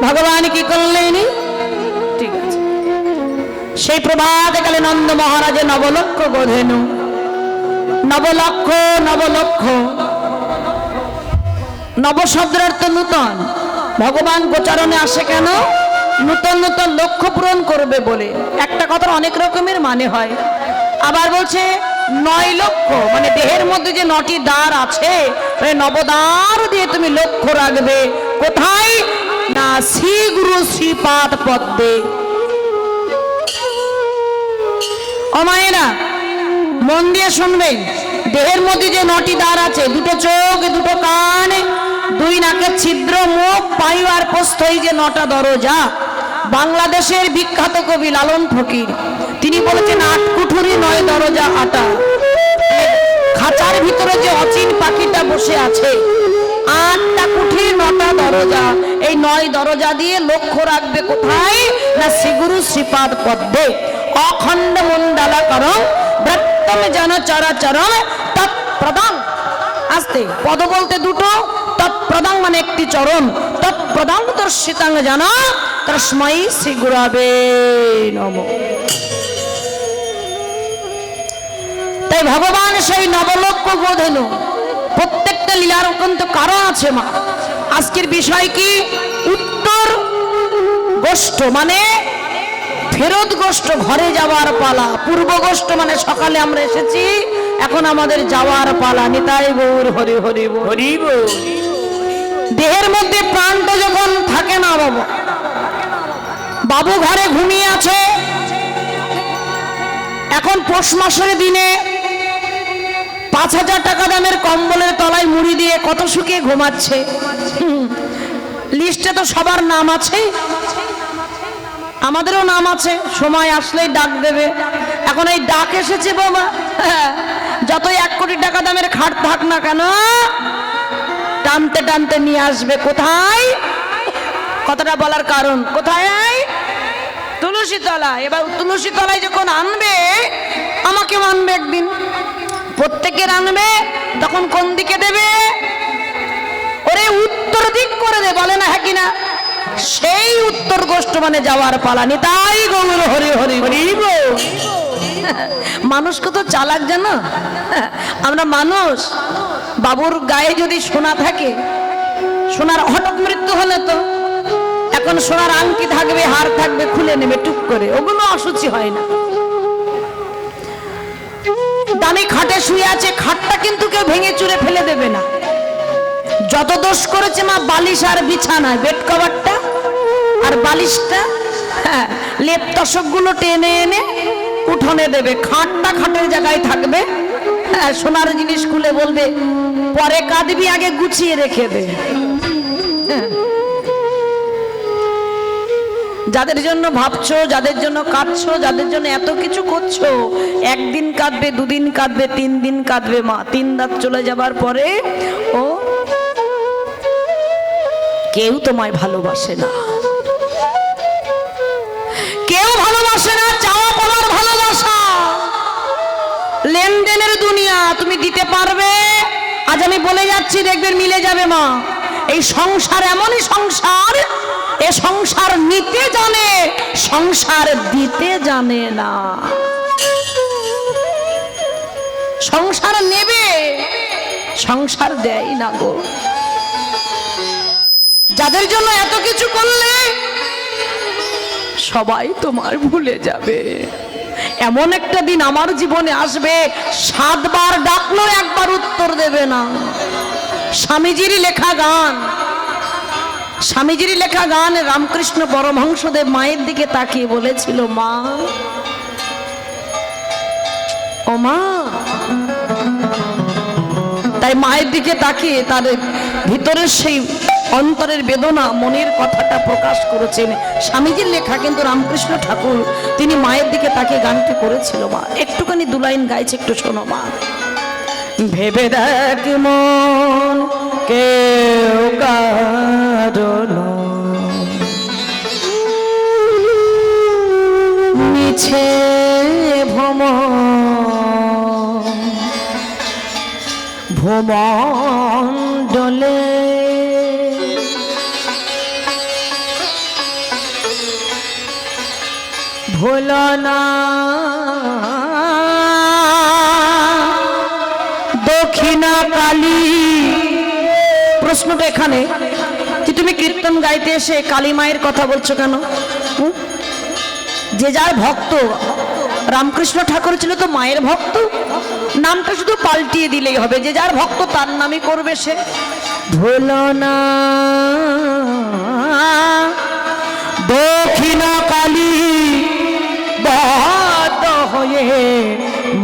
ভগবান কি করলেন? ঠিক আছে, সেই প্রভাতকালে নন্দ মহারাজে নবলক্ষ গোধেনু, নবলক্ষ নবলক্ষ, নব শব্দের অর্থ নূতন। ভগবান গোচারণে আসে কেন? নূতন নূতন লক্ষ্য পূরণ করবে বলে। একটা কথার অনেক রকমের মানে হয়। আবার বলছে 9 লক্ষ, মানে দেহের মধ্যে যে 9টি দ্বার আছে, নবদ্বার দিয়ে তুমি লক্ষ্য রাখবে। কোথায়? না শ্রী গুরু শ্রীপাদ পদ্মে। ও মায়েরা, মন দিয়ে শুনবেন, দেহের মধ্যে যে 9টি দ্বার আছে, 2টো চোখ, 2টো কান, 2 নাকের ছিদ্র, মুখ, পায়ু আর প্রস্থ, এই যে 9টা দরজা। বাংলাদেশের বিখ্যাত কবি লালন ফকির তিনি বলেছেন 8 কুঠুরি 9 দরজা আটা। খাঁচার ভিতরে যে অচিন পাখিটা বসে আছে, 8টা কুঠি 9টা দরজা, এই 9 দরজা দিয়ে লক্ষ্য রাখবে কোথায়? না শ্রীগুরু শ্রীপাদ পদ্মে। অখণ্ড মণ্ডলাকারং ব্রত্যম জন চরাচরং তৎপ্রদাং। আস্তে, পদ বলতে 2টো, তৎপ্রদাং মানে একটি চরণ। তৎপ্রদাং দর্শিতাং জানা তস্मै শ্রী গুরবে নমঃ। তাই ভগবান সেই নবলক্ষ গোধেনু, প্রত্যেকটা লীলার অত্যন্ত কারণ আছে মা। আজকের বিষয় কি? উত্তর গোষ্ঠ মানে ফেরত গোষ্ঠ, ঘরে যাওয়ার পালা। পূর্ব গোষ্ঠ মানে সকালে আমরা এসেছি, এখন আমাদের যাওয়ার পালা। নিতাই গৌর হরি হরি হরি বল। দেহের মধ্যে প্রাণটা যখন থাকে না বাবু, বাবু ঘরে ঘুমিয়ে আছে, এখন পৌষ মাসের দিনে 5,000 টাকা দামের কম্বলের তলায় মুড়ি দিয়ে কত সুখে ঘুমাচ্ছে। লিস্টে তো সবার নাম আছে, আমাদেরও নাম আছে। সময় আসলেই ডাক দেবে। এখন এই ডাক এসেছে বাবা, যতই 1 কোটি টাকা দামের খাট থাক না কেন, টানতে টানতে নিয়ে আসবে। কোথায়? কথাটা বলার কারণ কোথায়? তুলসী তলা। এবার তুলসী তলায় যখন আনবে, আমাকেও আনবে একদিন, প্রত্যেকের আনবে, তখন কোন দিকে দেবে? ওরে উত্তর দিক করে দে, বলে না হ্যাঁ কিনা? সেই উত্তর গোষ্ঠ মানে যাওয়ার পালা। নিতাই গৌর হরি হরি হরি বল। মানুষ কত চালাক জানো? আমরা মানুষ, বাবুর গায়ে যদি সোনা থাকে, সোনার হঠাৎ মৃত্যু হলে তো এখন সোনার আংটি থাকবে, হার থাকবে, খুলে নেবে টুক করে, ওগুলো অসুচি হয় না। দামি খাটে শুয়ে আছে, খাটটা কিন্তু কেউ ভেঙে চুরে ফেলে দেবে না। যত দোষ করেছে মা, বালিশ আর বিছানায়, বেড কভারটা আর বালিশটা, হ্যাঁ, লেপ তসক গুলো টেনে এনে উঠোনে দেবে। খাটটা খাটের জায়গায় থাকবে। হ্যাঁ, সোনার জিনিস খুলে বলবে পরে কাঁদবি, আগে গুছিয়ে রেখে দে। যাদের জন্য ভাবছো, যাদের জন্য কাঁদছো, যাদের জন্য এত কিছু করছো, 1 দিন কাঁদবে, 2 দিন কাঁদবে, 3 দিন কাঁদবে মা। 3 রাত চলে যাবার পরে ও কেউ তোমায় ভালোবাসে না, কেউ ভালোবাসে না। চাওয়া পাওয়ার ভালোবাসা, লেনদেনের দুনিয়া। তুমি দিতে পারবে, আজ আমি বলে যাচ্ছি, দেখবেন মিলে যাবে মা। এই সংসার এমনই সংসার, এ সংসার নিতে জানে, সংসার দিতে জানে না। সংসার নেবে, সংসার দেয় না গো। যাদের জন্য এত কিছু করলে, সবাই তোমার ভুলে যাবে। এমন একটা দিন আমার জীবনে আসবে, 7 বার ডাকলো 1 বার উত্তর দেবে না। স্বামীজির লেখা গান, স্বামীজির লেখা গান, রামকৃষ্ণ পরমহংসদেব মায়ের দিকে তাকিয়ে বলেছিল, মা ও মা। তাই মায়ের দিকে তাকিয়ে তার ভিতরের সেই অন্তরের বেদনা, মনের কথাটা প্রকাশ করেছেন। স্বামীজির লেখা, কিন্তু রামকৃষ্ণ ঠাকুর তিনি মায়ের দিকে তাকিয়ে গানটি করেছিল। মা একটুখানি 2 লাইন গাইছে, একটু শোনো মা। ভেবে দেখ মন, কেউ কারণ মিছে ভুমণ্ডলে ভোলো না দক্ষিণা কালী। প্রশ্নটা এখানে যে তুমি কীর্তন গাইতে এসে কালী মায়ের কথা বলছো কেন? যে যার ভক্ত, রামকৃষ্ণ ঠাকুর ছিল তো মায়ের ভক্ত, নামটা শুধু পাল্টিয়ে দিলেই হবে, যে যার ভক্ত তার নামই করবে সে। ভোলো না দক্ষিণা কালী বদ্ধ হয়ে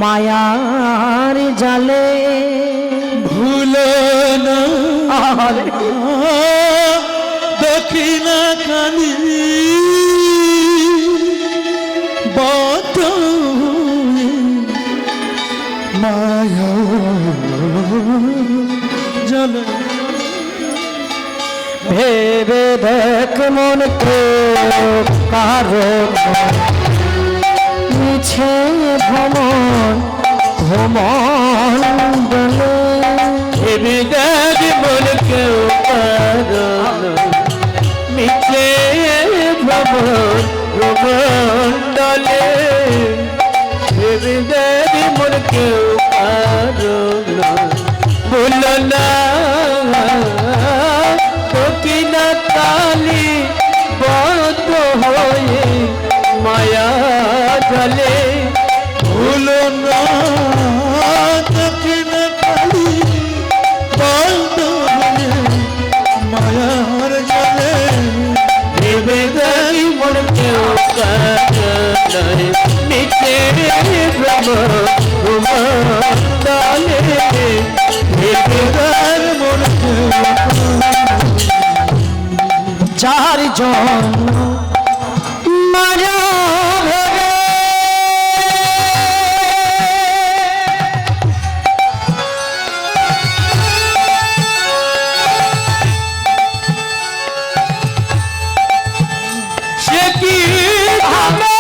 মায়ার জালে। ভুলো না দক্ষিণা কালী বদ্ধ মায়া জল। ভেবে দেখ মন তো কারো মিছে ভ্রমণ ভ্রমণ বলে। ভেবে দেখ মন কেউ কারো মিছে ভ্রমণ ভ্রমণ দলে। ভেবে দেখ মন কেউ কারো ভুলো না দক্ষিণা কালী বদ্ধ হয়ে মায়া জলে। ভুলো না দক্ষিণা কালী বদ্ধ হয়ে মায়ার জলে। ভেবে দেখ মন কেউ কারণে নিচে ভ্রমণে। ভেবে দেখ মন কেউ চারজন মারা ভেবে সে কি হবে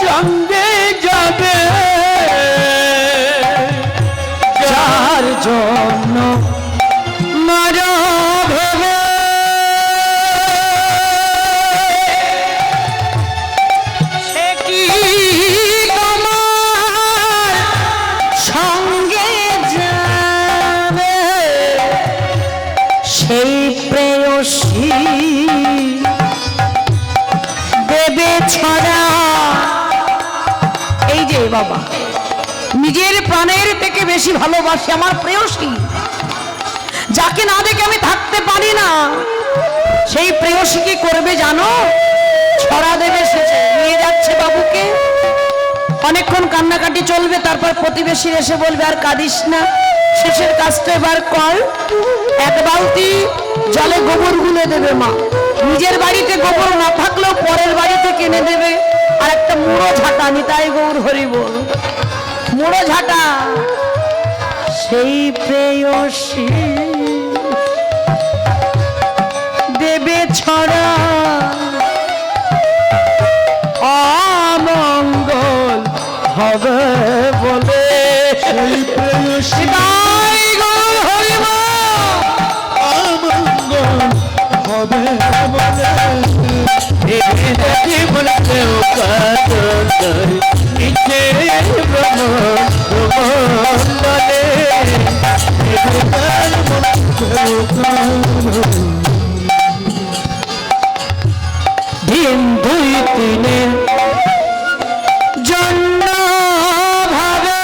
সঙ্গে যাবে যার জন্য মারা ভেবে সে কি তোমার সঙ্গে যাবে? সেই প্রেয়সী দেবে ছড়া। এই যে বাবা, নিজের প্রাণের থেকে বেশি ভালোবাসি আমার প্রেয়সী, যাকে না দেখে আমি থাকতে পারি না, সেই প্রেয়সী কি করবে জানো? ছড়া দেবে, শেষে নিয়ে যাচ্ছে বাবুকে। অনেকক্ষণ কান্নাকাটি চলবে, তারপর প্রতিবেশী এসে বলবে আর কাঁদিস না, শেষের কাজটা এবার কর। এক বালতি জলে গোবর গুলে দেবে মা। নিজের বাড়িতে গোবর না থাকলেও পরের বাড়িতে কিনে দেবে। আর একটা মুড়ো ঝাঁটা, নিতাই গৌর হরি বল, মুড়ো ঝাঁটা। সেই প্রেয়সী দেবে ছড়া, অমঙ্গল হবে বলে। সেই প্রেয়সী নিতাই গৌর হরি বল। অমঙ্গল হবে বলে। ভেবে দেখ মন কেউ কারো নিচে ভ্রমণে। ভেবে দেখ মন কেউ কারো দিন দুই তিনের জন্য ভাবে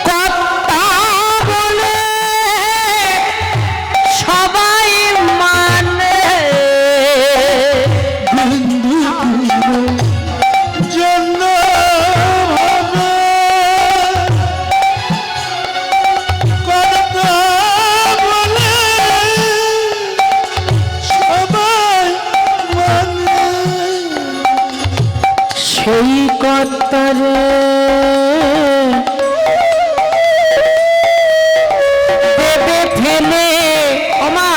কথা বলে সবাই মানে। জন্য ভাবে কথা বলে সবাই মানে। সেই কর্তারে দেবে ফেলে। ওমা,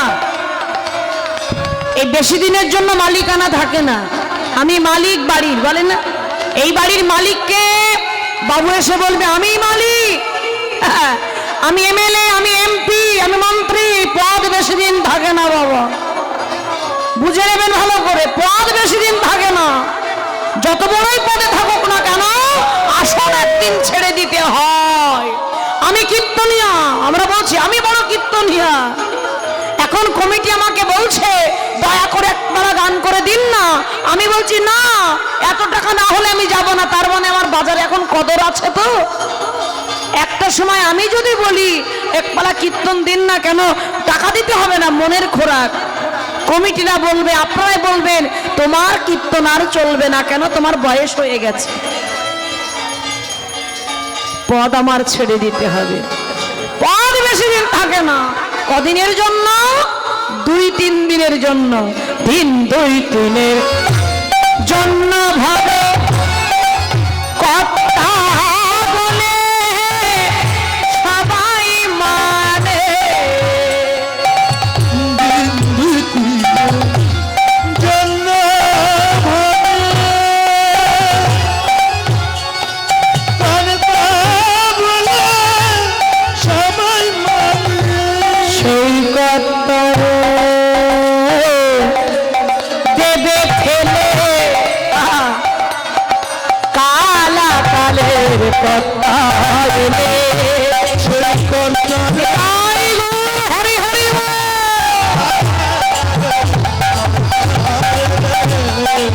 এই বেশি দিনের জন্য মালিকানা থাকে না। আমি মালিক বাড়ির, বলেন না, এই বাড়ির মালিককে বাবু এসে বলবে আমি মালিক, আমি এমএলএ, আমি এমপি, আমি মন্ত্রী। পদ বেশি দিন থাকে না বাবা, বুঝে নেবেন ভালো করে, পদ বেশি দিন থাকে না। যত বড়ই পদে থাকুক না কেন, আসন একদিন ছেড়ে দিতে হয়। আমি কীর্তনিয়া, আমরা বলছি আমি বড় কীর্তনিয়া। এখন কমিটি আমাকে বলছে দয়া করে একবার গান করে দিন না। আমি বলছি না, এত টাকা না হলে আমি যাব না। তার মানে আমার বাজারে এখন কদর আছে তো। একটা সময় আমি যদি বলি একবেলা কীর্তন দিন না কেন, টাকা দিতে হবে না, মনের খোরাক। কমিটিরা বলবে, আপনারাই বলবেন তোমার কীর্তন আর চলবে না কেন, তোমার বয়স হয়ে গেছে, পদ আমার ছেড়ে দিতে হবে। পদ বেশি দিন থাকে না, কদিনের জন্য? 2-3 দিনের জন্য। দিন 2-3 জন্য ভাবে কথা বলে সবাই মানে। জন্য ভাবে কথা বলে সবাই মানে। সেই কথা দেবে ফেলে কালা কালের কথা এলে। সেই কথা হরি হরি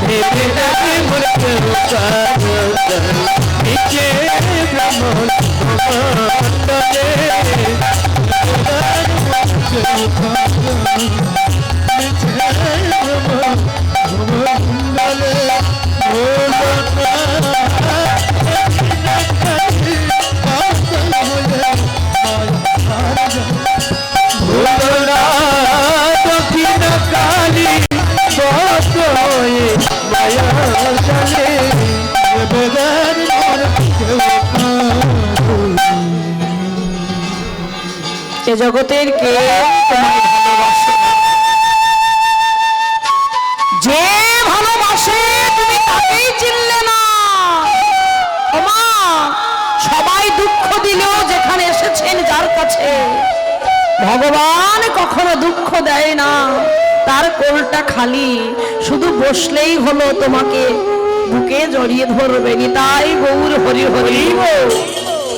ভেবে রাখে মনে নিচে ভ্রমণ মন্ডলে দক্ষিণ কালী মায়া জানে বেদার এ জগতের কে তোমায় ভালোবাসে, যে ভালোবাসে তুমি তাকেই চিনলে না। ওমা, সবাই দুঃখ দিলেও যেখানে এসেছেন যার কাছে, ভগবান কখনো দুঃখ দেয় না। তার কোলটা খালি, শুধু বসলেই হলো, তোমাকে বুকে জড়িয়ে ধরবে। তাই গৌর হরি হরি বল।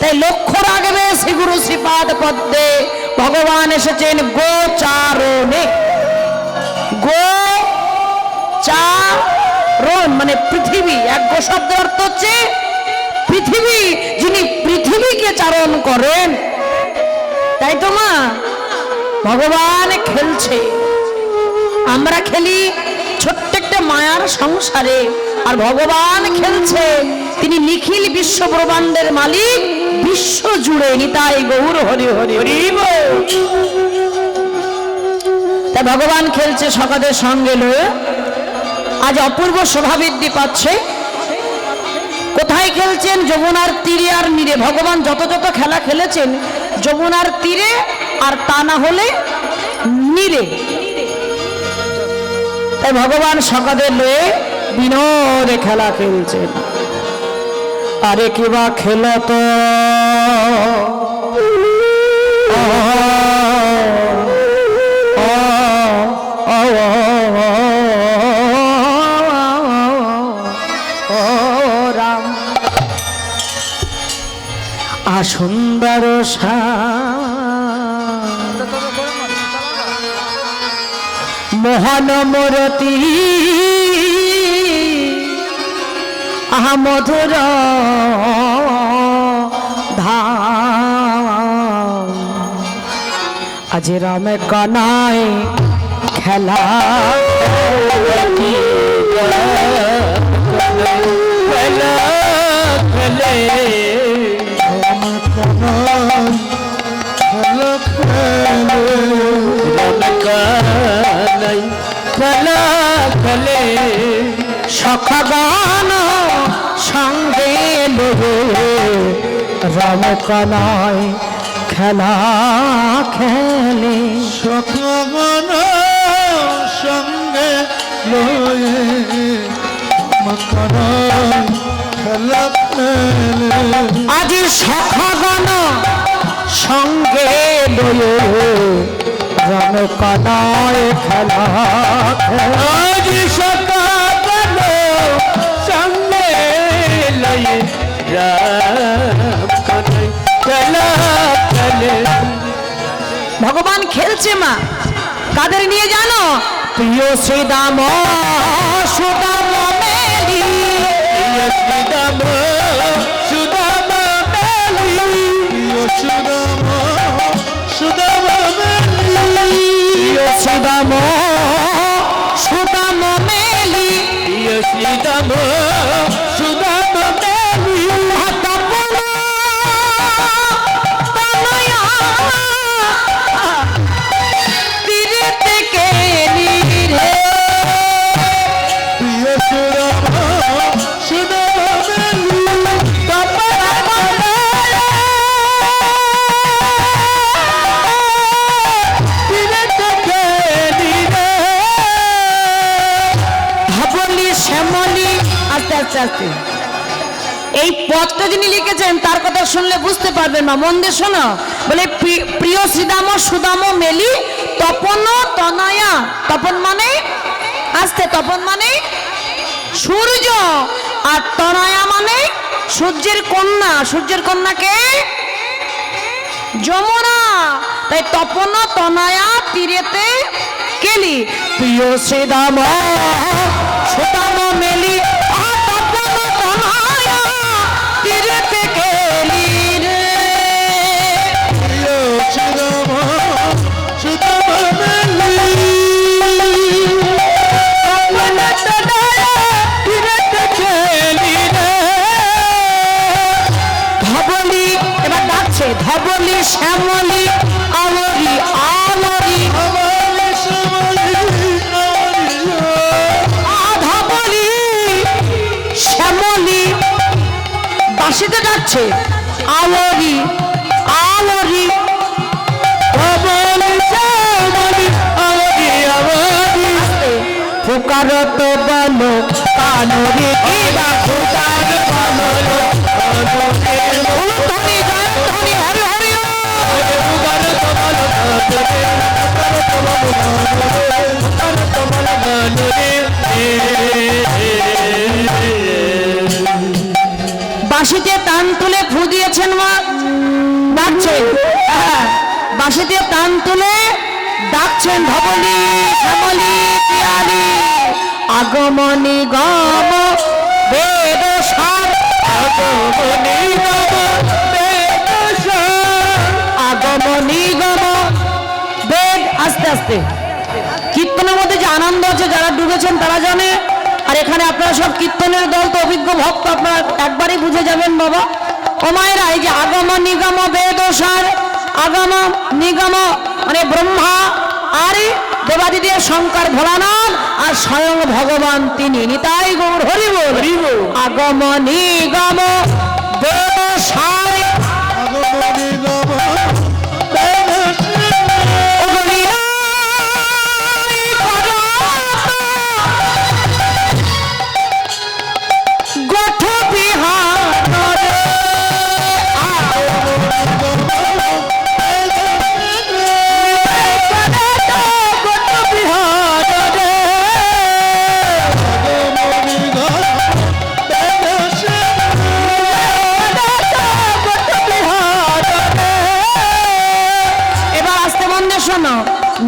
তাই লক্ষ্য রাখবে শ্রীগুরু শ্রীপাদ পদ্মে ভগবান এসেছেন গোচারণে। গোচারণ মানে পৃথিবী। এক গো শব্দের অর্থ হচ্ছে পৃথিবী, যিনি পৃথিবীকে চারণ করেন। তাই তো মা, ভগবান খেলছে, আমরা খেলি ছোট্ট একটা মায়ার সংসারে, আর ভগবান খেলছে। তিনি নিখিল বিশ্ব ব্রহ্মাণ্ডের মালিক, বিশ্ব জুড়ে। নিতাই গৌর হরি হরি হরি বল। তাই ভগবান খেলছে সকাদের সঙ্গে লয়ে। আজ অপূর্ব শোভাবৃদ্ধি পাচ্ছে। কোথায় খেলছেন? যমুনার তীরে আর নীরে। ভগবান যত যত খেলা খেলেছেন যমুনার তীরে, আর তা না হলে নীরে। তাই ভগবান সকাদের লয়ে বিনোদে খেলা খেলছেন। আরে কিবা খেল তো রাম সুন্দর মোহন মূরতি আহা মধুর ধাম। আজ রামে কানায় খেলা সখগান সঙ্গে রাম কানায় খেলা খেলে। সখগান সঙ্গে খেলা মেলে আজি সখাগণ সঙ্গে লয়ে রণ কানায় খেলা আজ সকাল সঙ্গে লয়ে রাম কানাই খেলা খেলে ভগবান খেলছে মা কাদের নিয়ে জানো প্রিয় শ্রীদাম সুদাম মেলি সুদাম সুদাম মেলি সুদাম সুদাম মেলি শ্রীদাম সুদাম মেলি সুদাম সুদাম মেলি প্রিয় সুদাম সুদাম শ্যামলি আস্তে আস্তে আস্তে এই পদটা যিনি লিখেছেন তার কথা শুনলে বুঝতে পারবেন না মন দিয়ে শোনো বলে প্রিয় শ্রীদাম সুদাম মেলি তপন তনয়া তপন মানে আস্তে তপন মানে সূর্য আর তনয়া মানে সূর্যের কন্যা সূর্যের কন্যাকে যমুনা তাই তপন তনয়া তীরেতে কেলি প্রিয় শ্রীদাম সুদাম মেলি তপন তনয়া তীরেতে কেলি রে সুদাম সুদাম মেলি তপন তনয়া তীরেতে কেলি রে ধবলি এবার ডাকছে ধবলি শ্যামলি আলরি আলরি ধবলি শ্যামলি বাঁশিতে ডাকছে আলরি আলরি ফুকারত বলো কানরে কিবা ফুকার বলো ধনি জয় ধনি হরি হরি বাঁশিতে টান তুলে ফু দিয়েছেন মা ডাকছেন বাঁশিতে টান তুলে ডাকছেন ধবলি শ্যামলি পিয়ালি আগমনী গম বেদ সার আগমনী গম বেদ আস্তে আস্তে কীর্তনের মধ্যে যে আনন্দ আছে যারা ডুবেছেন তারা জানে আর এখানে আপনারা সব কীর্তনের দল তো অভিজ্ঞ ভক্ত আপনারা একবারই বুঝে যাবেন বাবা ও মায়েরা এই যে আগম নিগম বেদ সার আগম নিগম মানে ব্রহ্মা আর দেবাদিদেব শঙ্কর ভোলানাথ আর স্বয়ং ভগবান তিনি নিতাই গৌর হরি বল আগম নিগম বেদ সার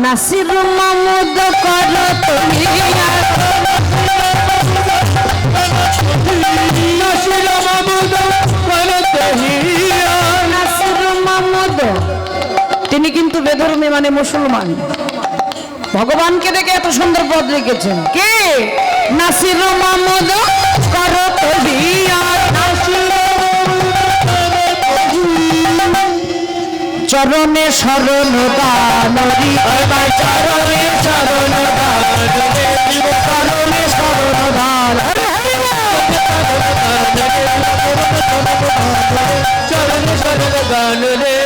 নাসির মামুদ কর তুমি নাসির মামুদ তিনি কিন্তু বেধর্মী মানে মুসলমান ভগবানকে দেখে এত সুন্দর পদ লিখেছেন কে নাসির মামুদ কর তুমি চরণে শরণ দানরি চরণে শরণ দানরি চরণে শরণ দান চরণে শরণ দান রে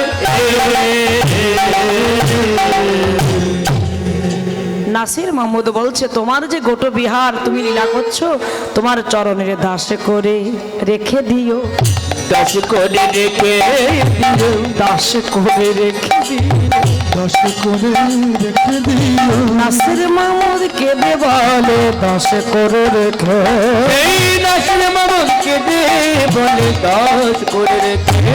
নাসির মাহমুদ বলছে তোমার যে গোটো বিহার তুমি লীলা করছো, তোমার চরণের দাসে করে রেখে দিও, দাস করে রেখে দিও, দাসে করে রেখে দিও। দাস করে রেখে দিও। নাসির মাহমুদ কেঁদে বলে দাসে করে রেখে, এই নাসির মামুদকে দে বলে দাস করে রেখে